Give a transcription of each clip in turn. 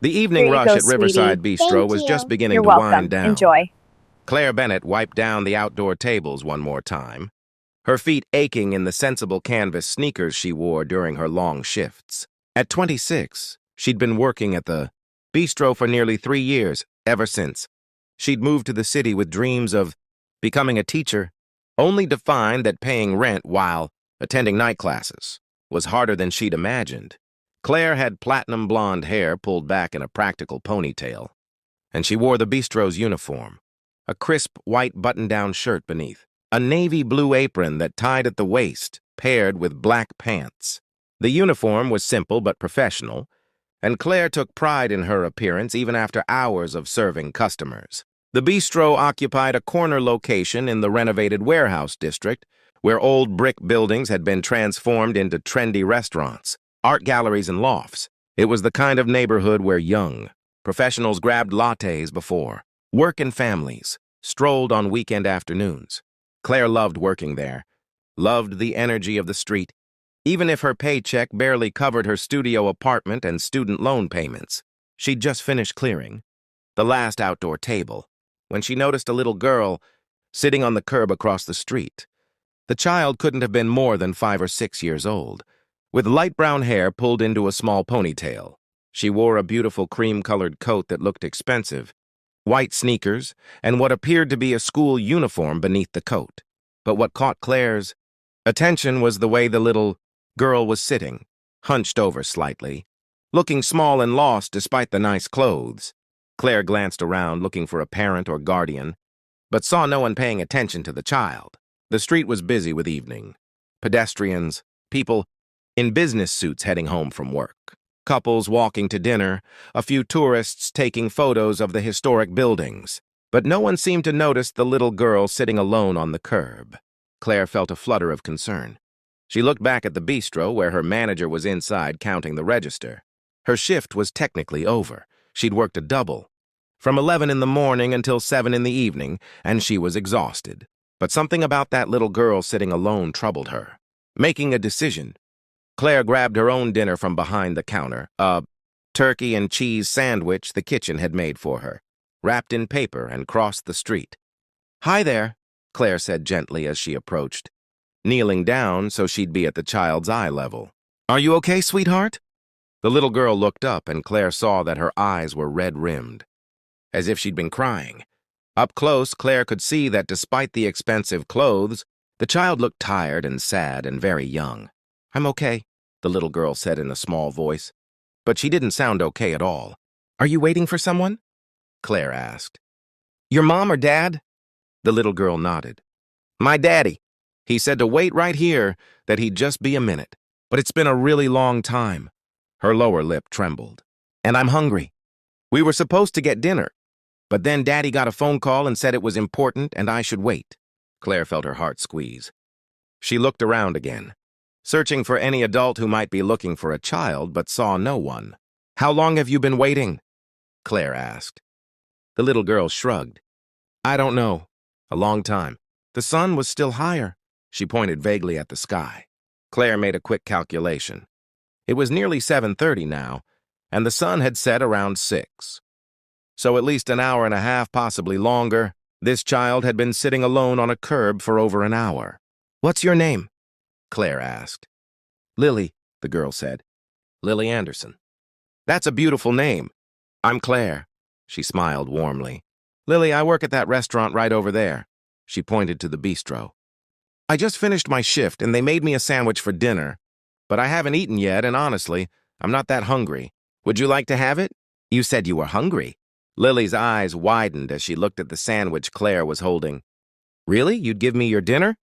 The Here evening you rush go, at Riverside sweetie. Bistro Thank was just you. beginning You're to wind welcome. down. Enjoy. Claire Bennett wiped down the outdoor tables one more time, her feet aching in the sensible canvas sneakers she wore during her long shifts. At 26, she'd been working at the bistro for nearly 3 years, ever since. She'd moved to the city with dreams of becoming a teacher, only to find that paying rent while attending night classes was harder than she'd imagined. Claire had platinum blonde hair pulled back in a practical ponytail, and she wore the bistro's uniform, a crisp white button-down shirt beneath, a navy blue apron that tied at the waist, paired with black pants. The uniform was simple but professional, and Claire took pride in her appearance even after hours of serving customers. The bistro occupied a corner location in the renovated warehouse district, where old brick buildings had been transformed into trendy restaurants, art galleries, and lofts. It was the kind of neighborhood where young professionals grabbed lattes before work and families strolled on weekend afternoons. Claire loved working there, loved the energy of the street, even if her paycheck barely covered her studio apartment and student loan payments. She'd just finished clearing the last outdoor table when she noticed a little girl sitting on the curb across the street. The child couldn't have been more than 5 or 6 years old, with light brown hair pulled into a small ponytail. She wore a beautiful cream-colored coat that looked expensive, white sneakers, and what appeared to be a school uniform beneath the coat. But what caught Claire's attention was the way the little girl was sitting, hunched over slightly, looking small and lost despite the nice clothes. Claire glanced around looking for a parent or guardian, but saw no one paying attention to the child. The street was busy with evening. Pedestrians, people in business suits heading home from work, couples walking to dinner, a few tourists taking photos of the historic buildings. But no one seemed to notice the little girl sitting alone on the curb. Claire felt a flutter of concern. She looked back at the bistro where her manager was inside counting the register. Her shift was technically over. She'd worked a double, from 11 in the morning until 7 in the evening, and she was exhausted. But something about that little girl sitting alone troubled her. Making a decision, Claire grabbed her own dinner from behind the counter, a turkey and cheese sandwich the kitchen had made for her, wrapped in paper, and crossed the street. "Hi there," Claire said gently as she approached, kneeling down so she'd be at the child's eye level. "Are you okay, sweetheart?" The little girl looked up, and Claire saw that her eyes were red-rimmed, as if she'd been crying. Up close, Claire could see that despite the expensive clothes, the child looked tired and sad and very young. "I'm okay," the little girl said in a small voice, but she didn't sound okay at all. "Are you waiting for someone?" Claire asked. "Your mom or dad?" The little girl nodded. "My daddy. He said to wait right here, that he'd just be a minute. But it's been a really long time." Her lower lip trembled. "And I'm hungry. We were supposed to get dinner, but then Daddy got a phone call and said it was important and I should wait." Claire felt her heart squeeze. She looked around again, searching for any adult who might be looking for a child, but saw no one. "How long have you been waiting?" Claire asked. The little girl shrugged. "I don't know. A long time. The sun was still higher." She pointed vaguely at the sky. Claire made a quick calculation. It was nearly 7:30 now, and the sun had set around 6. So at least an hour and a half, possibly longer, this child had been sitting alone on a curb for over an hour. "What's your name?" Claire asked. "Lily," the girl said. "Lily Anderson." "That's a beautiful name." "I'm Claire." She smiled warmly. "Lily, I work at that restaurant right over there." She pointed to the bistro. "I just finished my shift and they made me a sandwich for dinner, but I haven't eaten yet, and honestly, I'm not that hungry. Would you like to have it?" "You said you were hungry." Lily's eyes widened as she looked at the sandwich Claire was holding. "Really? You'd give me your dinner?"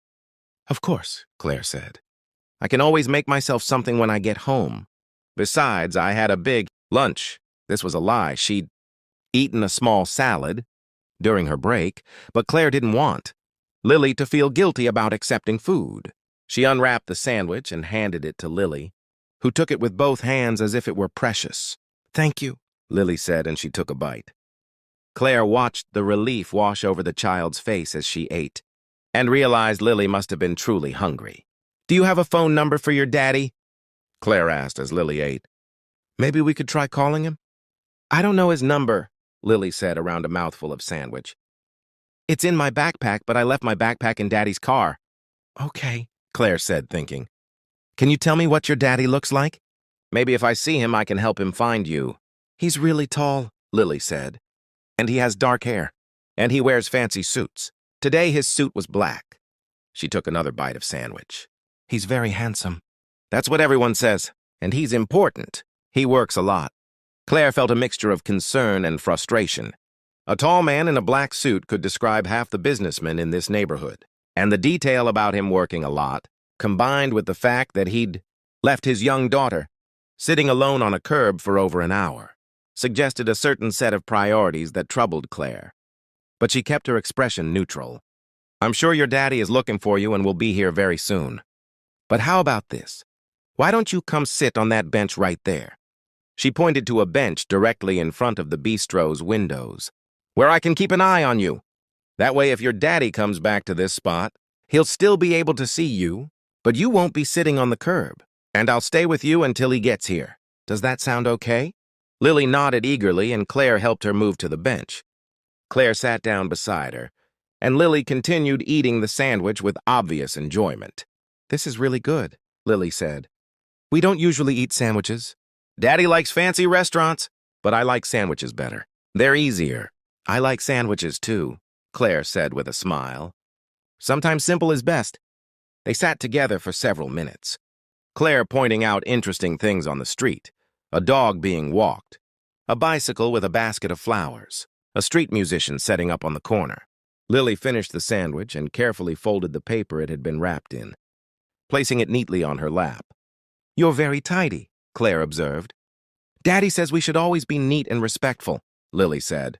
"Of course," Claire said. "I can always make myself something when I get home. Besides, I had a big lunch." This was a lie. She'd eaten a small salad during her break, but Claire didn't want Lily to feel guilty about accepting food. She unwrapped the sandwich and handed it to Lily, who took it with both hands as if it were precious. "Thank you," Lily said, and she took a bite. Claire watched the relief wash over the child's face as she ate, and realized Lily must have been truly hungry. "Do you have a phone number for your daddy?" Claire asked as Lily ate. "Maybe we could try calling him?" I don't know his number, Lily said around a mouthful of sandwich. It's in my backpack, but I left my backpack in Daddy's car. Okay, Claire said, thinking. Can you tell me what your daddy looks like? Maybe if I see him, I can help him find you. He's really tall, Lily said. And he has dark hair. And he wears fancy suits. Today his suit was black. She took another bite of sandwich. He's very handsome. That's what everyone says. And he's important. He works a lot. Claire felt a mixture of concern and frustration. A tall man in a black suit could describe half the businessmen in this neighborhood. And the detail about him working a lot, combined with the fact that he'd left his young daughter sitting alone on a curb for over an hour, suggested a certain set of priorities that troubled Claire. But she kept her expression neutral. I'm sure your daddy is looking for you and will be here very soon. But how about this? Why don't you come sit on that bench right there? She pointed to a bench directly in front of the bistro's windows, where I can keep an eye on you. That way, if your daddy comes back to this spot, he'll still be able to see you, but you won't be sitting on the curb. And I'll stay with you until he gets here. Does that sound okay? Lily nodded eagerly, and Claire helped her move to the bench. Claire sat down beside her, and Lily continued eating the sandwich with obvious enjoyment. This is really good, Lily said. We don't usually eat sandwiches. Daddy likes fancy restaurants, but I like sandwiches better. They're easier. I like sandwiches too, Claire said with a smile. Sometimes simple is best. They sat together for several minutes, Claire pointing out interesting things on the street, a dog being walked, a bicycle with a basket of flowers, a street musician setting up on the corner. Lily finished the sandwich and carefully folded the paper it had been wrapped in, placing it neatly on her lap. You're very tidy, Claire observed. Daddy says we should always be neat and respectful, Lily said.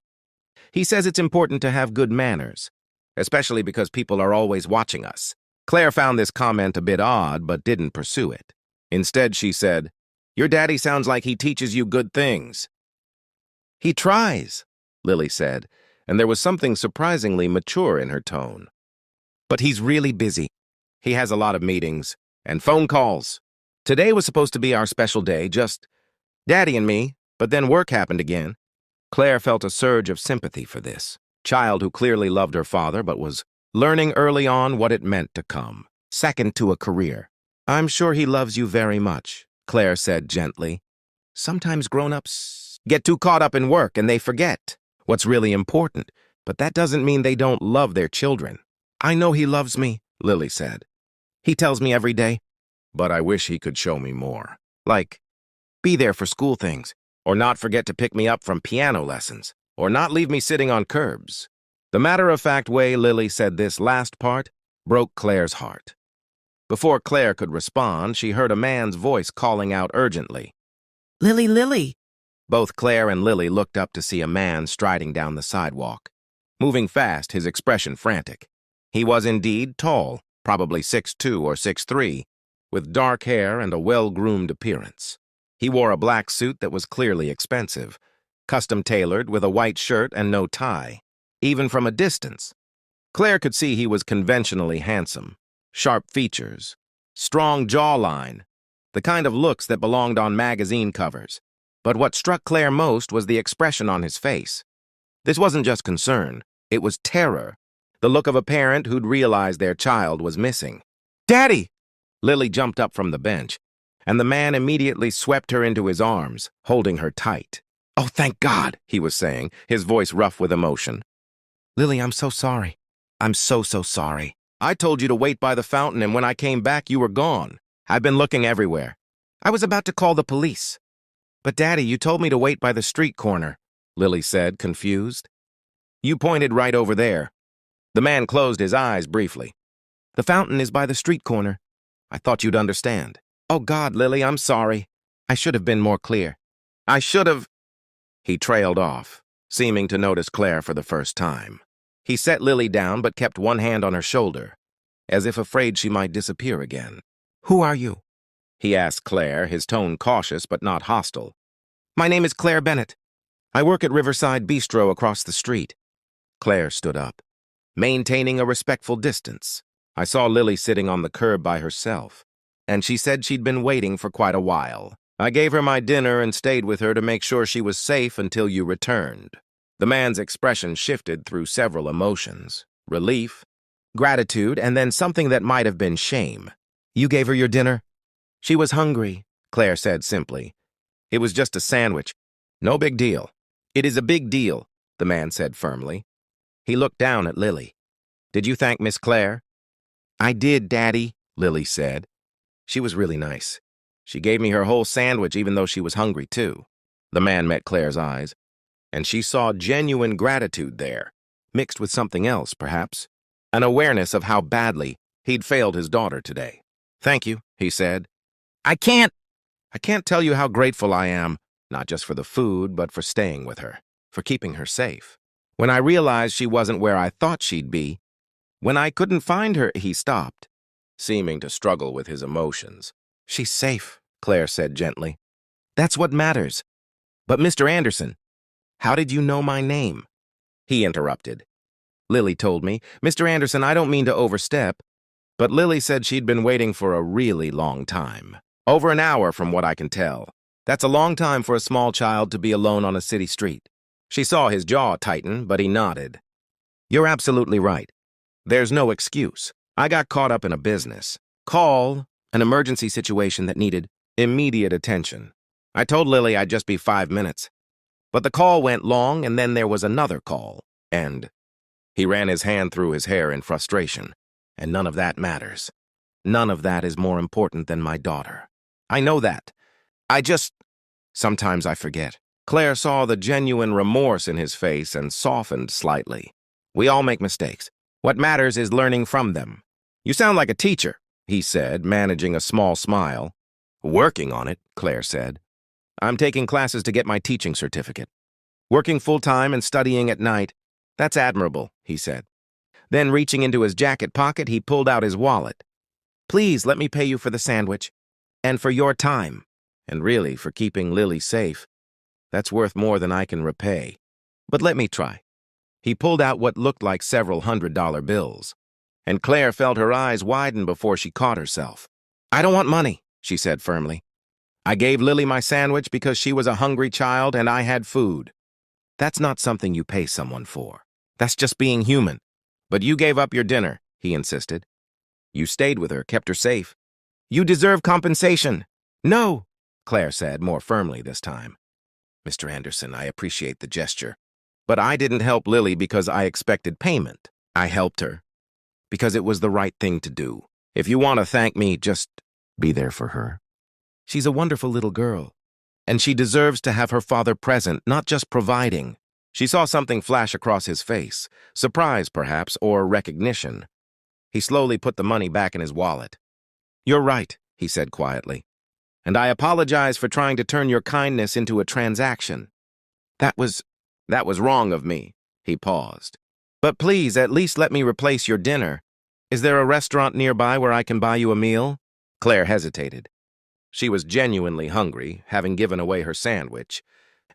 He says it's important to have good manners, especially because people are always watching us. Claire found this comment a bit odd, but didn't pursue it. Instead, she said, Your daddy sounds like he teaches you good things. He tries, Lily said, and there was something surprisingly mature in her tone. But he's really busy. He has a lot of meetings and phone calls. Today was supposed to be our special day, just Daddy and me, but then work happened again. Claire felt a surge of sympathy for this child who clearly loved her father but was learning early on what it meant to come second to a career. I'm sure he loves you very much, Claire said gently. Sometimes grown-ups get too caught up in work and they forget what's really important, but that doesn't mean they don't love their children. I know he loves me, Lily said. He tells me every day, but I wish he could show me more. Like, be there for school things, or not forget to pick me up from piano lessons, or not leave me sitting on curbs. The matter-of-fact way Lily said this last part broke Claire's heart. Before Claire could respond, she heard a man's voice calling out urgently. Lily, Lily! Both Claire and Lily looked up to see a man striding down the sidewalk, moving fast, his expression frantic. He was indeed tall, probably 6'2" or 6'3", with dark hair and a well-groomed appearance. He wore a black suit that was clearly expensive, custom-tailored with a white shirt and no tie. Even from a distance, Claire could see he was conventionally handsome, sharp features, strong jawline, the kind of looks that belonged on magazine covers. But what struck Claire most was the expression on his face. This wasn't just concern, it was terror, the look of a parent who'd realized their child was missing. Daddy! Lily jumped up from the bench, and the man immediately swept her into his arms, holding her tight. Oh, thank God, he was saying, his voice rough with emotion. Lily, I'm so sorry. I'm so sorry. I told you to wait by the fountain, and when I came back, you were gone. I've been looking everywhere. I was about to call the police. But, Daddy, you told me to wait by the street corner, Lily said, confused. You pointed right over there. The man closed his eyes briefly. The fountain is by the street corner. I thought you'd understand. Oh, God, Lily, I'm sorry. I should have been more clear. I should have... He trailed off, seeming to notice Claire for the first time. He set Lily down but kept one hand on her shoulder, as if afraid she might disappear again. Who are you? He asked Claire, his tone cautious but not hostile. My name is Claire Bennett. I work at Riverside Bistro across the street. Claire stood up, maintaining a respectful distance. I saw Lily sitting on the curb by herself, and she said she'd been waiting for quite a while. I gave her my dinner and stayed with her to make sure she was safe until you returned. The man's expression shifted through several emotions: relief, gratitude, and then something that might have been shame. You gave her your dinner? She was hungry, Claire said simply. It was just a sandwich. No big deal. It is a big deal, the man said firmly. He looked down at Lily. Did you thank Miss Claire? I did, Daddy, Lily said. She was really nice. She gave me her whole sandwich even though she was hungry too. The man met Claire's eyes, and she saw genuine gratitude there, mixed with something else, perhaps, an awareness of how badly he'd failed his daughter today. Thank you, he said. I can't tell you how grateful I am, not just for the food, but for staying with her, for keeping her safe. When I realized she wasn't where I thought she'd be, when I couldn't find her, he stopped, seeming to struggle with his emotions. She's safe, Claire said gently. That's what matters. But Mr. Anderson, how did you know my name? He interrupted. Lily told me. Mr. Anderson, I don't mean to overstep, but Lily said she'd been waiting for a really long time. Over an hour from what I can tell. That's a long time for a small child to be alone on a city street. She saw his jaw tighten, but he nodded. You're absolutely right. There's no excuse. I got caught up in a business call, an emergency situation that needed immediate attention. I told Lily I'd just be 5 minutes. But the call went long, and then there was another call, and he ran his hand through his hair in frustration. And none of that matters. None of that is more important than my daughter. I know that. Sometimes I forget. Claire saw the genuine remorse in his face and softened slightly. We all make mistakes. What matters is learning from them. You sound like a teacher, he said, managing a small smile. Working on it, Claire said. I'm taking classes to get my teaching certificate. Working full-time and studying at night. That's admirable, he said. Then, reaching into his jacket pocket, he pulled out his wallet. Please let me pay you for the sandwich. And for your time. And really, for keeping Lily safe. That's worth more than I can repay. But let me try. He pulled out what looked like several $100 bills. And Claire felt her eyes widen before she caught herself. I don't want money, she said firmly. I gave Lily my sandwich because she was a hungry child and I had food. That's not something you pay someone for. That's just being human. But you gave up your dinner, he insisted. You stayed with her, kept her safe. You deserve compensation. No, Claire said, more firmly this time. Mr. Anderson, I appreciate the gesture. But I didn't help Lily because I expected payment. I helped her because it was the right thing to do. If you want to thank me, just be there for her. She's a wonderful little girl, and she deserves to have her father present, not just providing. She saw something flash across his face, surprise perhaps, or recognition. He slowly put the money back in his wallet. You're right, he said quietly. And I apologize for trying to turn your kindness into a transaction. That was wrong of me. He paused. But please, at least let me replace your dinner. Is there a restaurant nearby where I can buy you a meal? Claire hesitated. She was genuinely hungry, having given away her sandwich,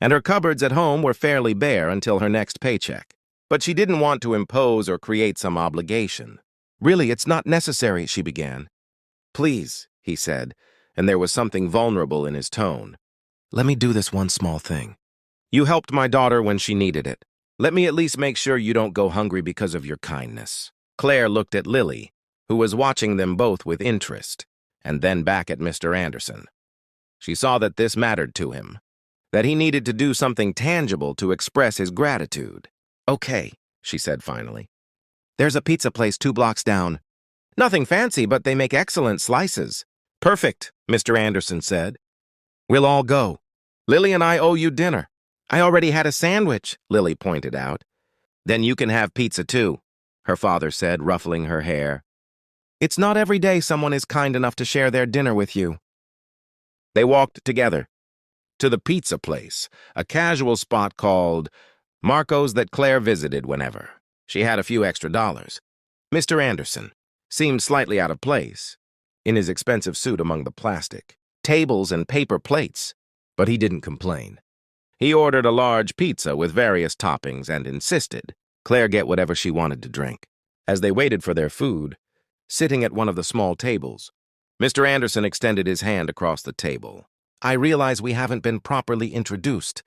and her cupboards at home were fairly bare until her next paycheck. But she didn't want to impose or create some obligation. Really, it's not necessary, she began. Please, he said, and there was something vulnerable in his tone. Let me do this one small thing. You helped my daughter when she needed it. Let me at least make sure you don't go hungry because of your kindness. Claire looked at Lily, who was watching them both with interest, and then back at Mr. Anderson. She saw that this mattered to him, that he needed to do something tangible to express his gratitude. Okay, she said finally. There's a pizza place 2 blocks down. Nothing fancy, but they make excellent slices. Perfect, Mr. Anderson said. We'll all go. Lily and I owe you dinner. I already had a sandwich, Lily pointed out. Then you can have pizza too, her father said, ruffling her hair. It's not every day someone is kind enough to share their dinner with you. They walked together to the pizza place, a casual spot called Marco's that Claire visited whenever. She had a few extra dollars. Mr. Anderson seemed slightly out of place in his expensive suit among the plastic, tables and paper plates, but he didn't complain. He ordered a large pizza with various toppings and insisted Claire get whatever she wanted to drink. As they waited for their food, sitting at one of the small tables, Mr. Anderson extended his hand across the table. I realize we haven't been properly introduced.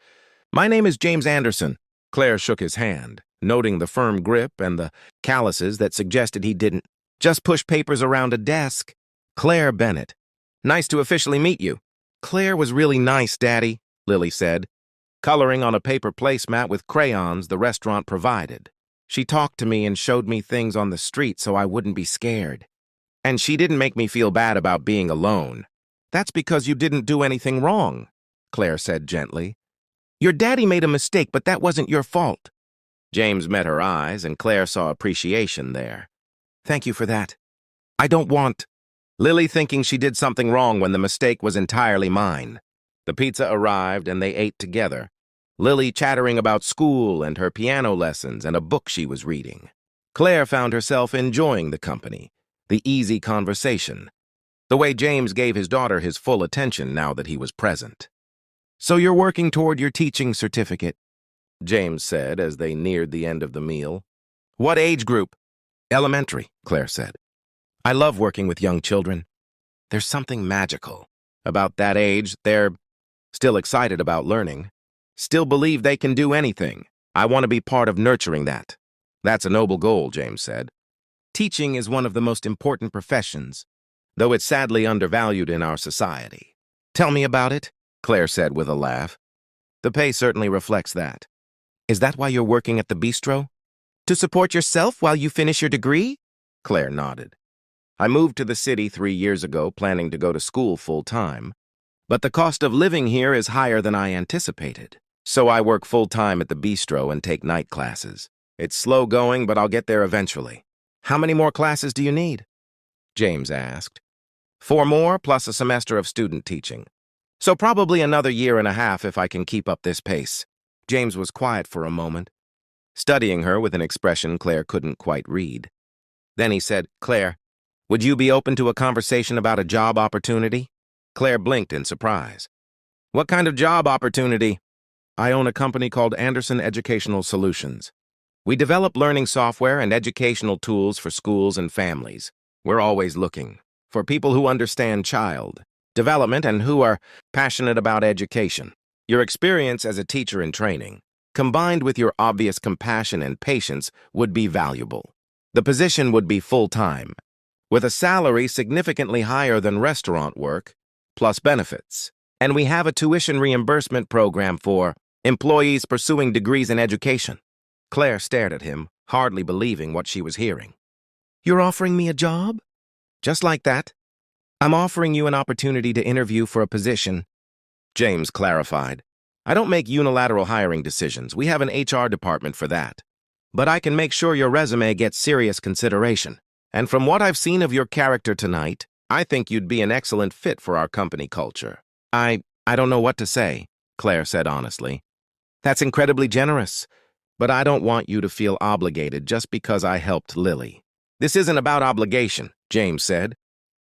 My name is James Anderson. Claire shook his hand, noting the firm grip and the calluses that suggested he didn't just push papers around a desk. Claire Bennett. Nice to officially meet you. Claire was really nice, Daddy, Lily said, coloring on a paper placemat with crayons the restaurant provided. She talked to me and showed me things on the street so I wouldn't be scared. And she didn't make me feel bad about being alone. That's because you didn't do anything wrong, Claire said gently. Your daddy made a mistake, but that wasn't your fault. James met her eyes, and Claire saw appreciation there. Thank you for that. I don't want... Lily thinking she did something wrong when the mistake was entirely mine. The pizza arrived, and they ate together. Lily chattering about school and her piano lessons and a book she was reading. Claire found herself enjoying the company, the easy conversation, the way James gave his daughter his full attention now that he was present. So you're working toward your teaching certificate, James said as they neared the end of the meal. What age group? Elementary, Claire said. I love working with young children. There's something magical about that age. They're still excited about learning, still believe they can do anything. I want to be part of nurturing that. That's a noble goal, James said. Teaching is one of the most important professions, though it's sadly undervalued in our society. Tell me about it, Claire said with a laugh. The pay certainly reflects that. Is that why you're working at the bistro? To support yourself while you finish your degree? Claire nodded. I moved to the city 3 years ago, planning to go to school full-time. But the cost of living here is higher than I anticipated. So I work full-time at the bistro and take night classes. It's slow going, but I'll get there eventually. How many more classes do you need? James asked. 4 more, plus a semester of student teaching. So probably another 1.5 years if I can keep up this pace. James was quiet for a moment, studying her with an expression Claire couldn't quite read. Then he said, Claire, would you be open to a conversation about a job opportunity? Claire blinked in surprise. What kind of job opportunity? I own a company called Anderson Educational Solutions. We develop learning software and educational tools for schools and families. We're always looking for people who understand child development and who are passionate about education. Your experience as a teacher in training, combined with your obvious compassion and patience, would be valuable. The position would be full-time, with a salary significantly higher than restaurant work, plus benefits. And we have a tuition reimbursement program for employees pursuing degrees in education. Claire stared at him, hardly believing what she was hearing. You're offering me a job? Just like that? I'm offering you an opportunity to interview for a position. James clarified. I don't make unilateral hiring decisions. We have an HR department for that. But I can make sure your resume gets serious consideration. And from what I've seen of your character tonight, I think you'd be an excellent fit for our company culture. I don't know what to say, Claire said honestly. That's incredibly generous, but I don't want you to feel obligated just because I helped Lily. This isn't about obligation, James said.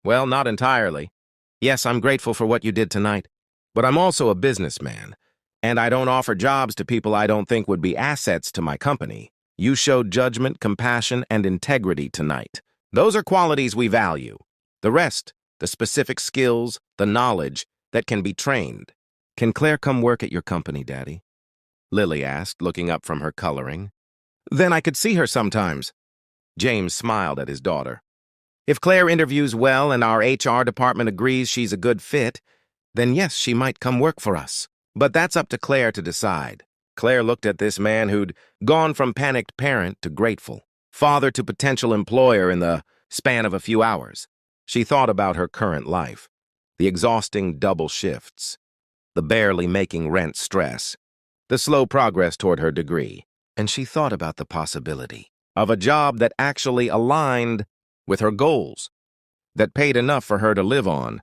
Well, not entirely. Yes, I'm grateful for what you did tonight, but I'm also a businessman, and I don't offer jobs to people I don't think would be assets to my company. You showed judgment, compassion, and integrity tonight. Those are qualities we value. The rest, the specific skills, the knowledge that can be trained. Can Claire come work at your company, Daddy? Lily asked, looking up from her coloring. Then I could see her sometimes. James smiled at his daughter. If Claire interviews well and our HR department agrees she's a good fit, then yes, she might come work for us. But that's up to Claire to decide. Claire looked at this man who'd gone from panicked parent to grateful, father to potential employer in the span of a few hours. She thought about her current life, the exhausting double shifts, the barely making rent stress, the slow progress toward her degree, and she thought about the possibility of a job that actually aligned with her goals, that paid enough for her to live on,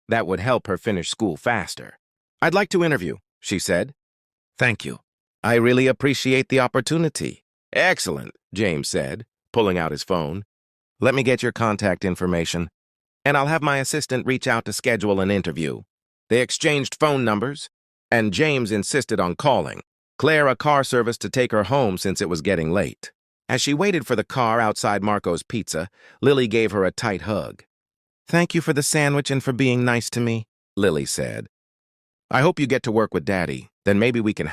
that would help her finish school faster. I'd like to interview, she said. Thank you. I really appreciate the opportunity. Excellent, James said, pulling out his phone. Let me get your contact information, and I'll have my assistant reach out to schedule an interview. They exchanged phone numbers, and James insisted on calling Claire a car service to take her home since it was getting late. As she waited for the car outside Marco's Pizza, Lily gave her a tight hug. Thank you for the sandwich and for being nice to me, Lily said. I hope you get to work with Daddy. Then maybe we can